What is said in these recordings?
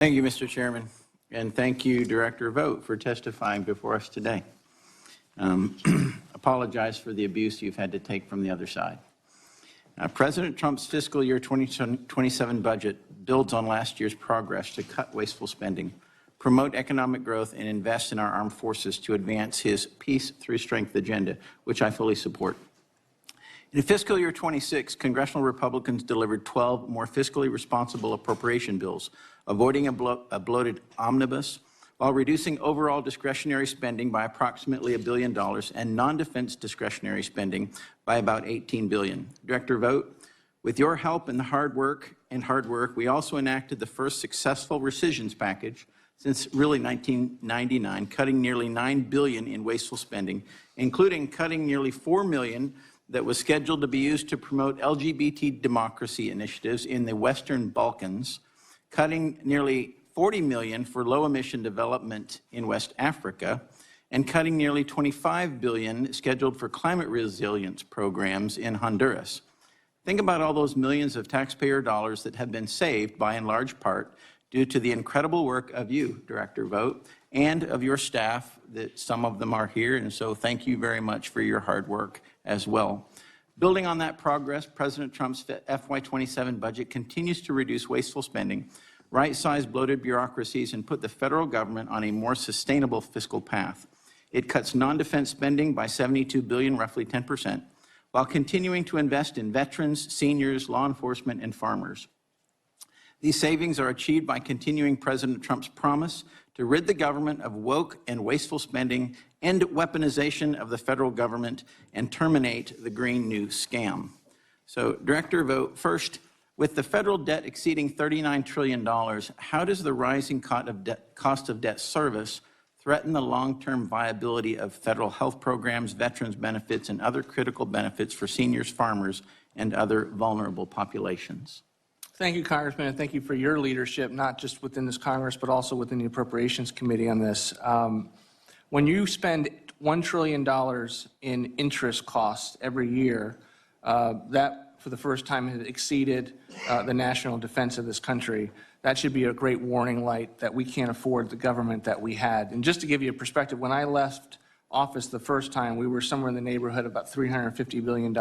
Thank you, Mr. Chairman, and thank you, Director Vought, for testifying before us today. Apologize for the abuse you've had to take from the other side. President Trump's fiscal year 2027 budget builds on last year's progress to cut wasteful spending, promote economic growth, and invest in our armed forces to advance his peace through strength agenda, which I fully support. In fiscal year 26, congressional Republicans delivered 12 more fiscally responsible appropriation bills, avoiding a bloated omnibus, while reducing overall discretionary spending by approximately $1 billion and non-defense discretionary spending by about $18 billion. Director Vought, with your help and hard work, we also enacted the first successful rescissions package since really 1999, cutting nearly $9 billion in wasteful spending, including cutting nearly $4 million that was scheduled to be used to promote LGBT democracy initiatives in the Western Balkans, cutting nearly $40 million for low-emission development in West Africa, and cutting nearly $25 billion scheduled for climate resilience programs in Honduras. Think about all those millions of taxpayer dollars that have been saved by in large part due to the incredible work of you, Director Vought, and of your staff, that some of them are here, and so thank you very much for your hard work as well. Building on that progress, President Trump's FY27 budget continues to reduce wasteful spending, right-size bloated bureaucracies, and put the federal government on a more sustainable fiscal path. It cuts non-defense spending by $72 billion, roughly 10%, while continuing to invest in veterans, seniors, law enforcement, and farmers. These savings are achieved by continuing President Trump's promise to rid the government of woke and wasteful spending, end weaponization of the federal government, and terminate the Green New Scam. So, Director Vought, first, with the federal debt exceeding $39 trillion, how does the rising cost of debt service threaten the long-term viability of federal health programs, veterans benefits, and other critical benefits for seniors, farmers, and other vulnerable populations? Thank you, Congressman, and thank you for your leadership, not just within this Congress, but also within the Appropriations Committee on this. When you spend $1 trillion in interest costs every year, that, for the first time, has exceeded the national defense of this country. That should be a great warning light that we can't afford the government that we had. And just to give you a perspective, when I left office the first time, we were somewhere in the neighborhood of about $350 billion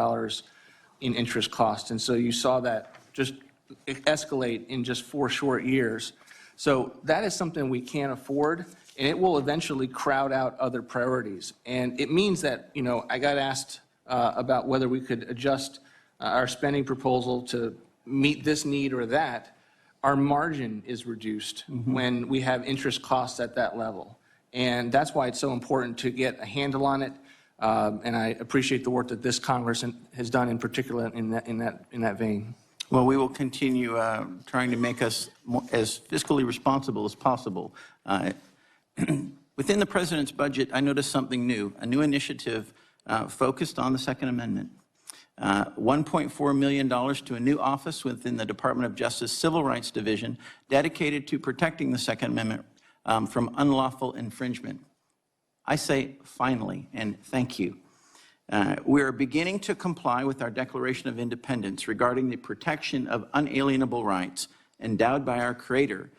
in interest costs. And so you saw that just escalate in just 4 short years. So that is something we can't afford, and it will eventually crowd out other priorities. And it means that, you know, I got asked about whether we could adjust our spending proposal to meet this need or that. Our margin is reduced when we have interest costs at that level. And that's why it's so important to get a handle on it. And I appreciate the work that this Congress has done in particular in that vein. Well, we will continue trying to make us as fiscally responsible as possible. Within the President's budget, I noticed something new, a new initiative focused on the Second Amendment. $1.4 million to a new office within the Department of Justice Civil Rights Division dedicated to protecting the Second Amendment from unlawful infringement. I say finally, and thank you. We are beginning to comply with our Declaration of Independence regarding the protection of unalienable rights endowed by our Creator.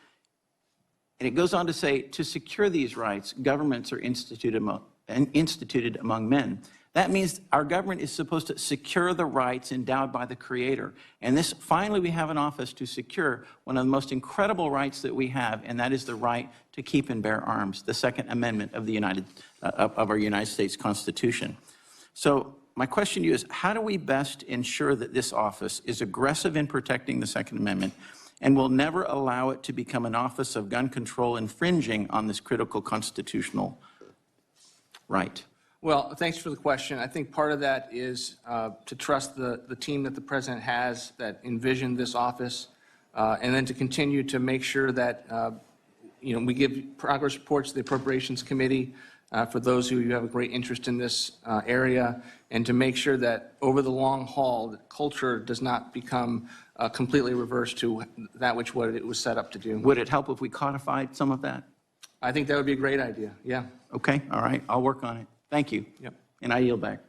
And it goes on to say, to secure these rights, governments are instituted among men. That means our government is supposed to secure the rights endowed by the Creator. And this, finally, we have an office to secure one of the most incredible rights that we have, and that is the right to keep and bear arms, the Second Amendment of our United States Constitution. So my question to you is, how do we best ensure that this office is aggressive in protecting the Second Amendment and will never allow it to become an office of gun control infringing on this critical constitutional right? Well, thanks for the question. I think part of that is to trust the team that the President has that envisioned this office, and then to continue to make sure that we give progress reports to the Appropriations Committee for those who have a great interest in this area, and to make sure that over the long haul, the culture does not become completely reversed to that which what it was set up to do. Would it help if we codified some of that? I think that would be a great idea, yeah. Okay, all right, I'll work on it. Thank you. Yep. And I yield back.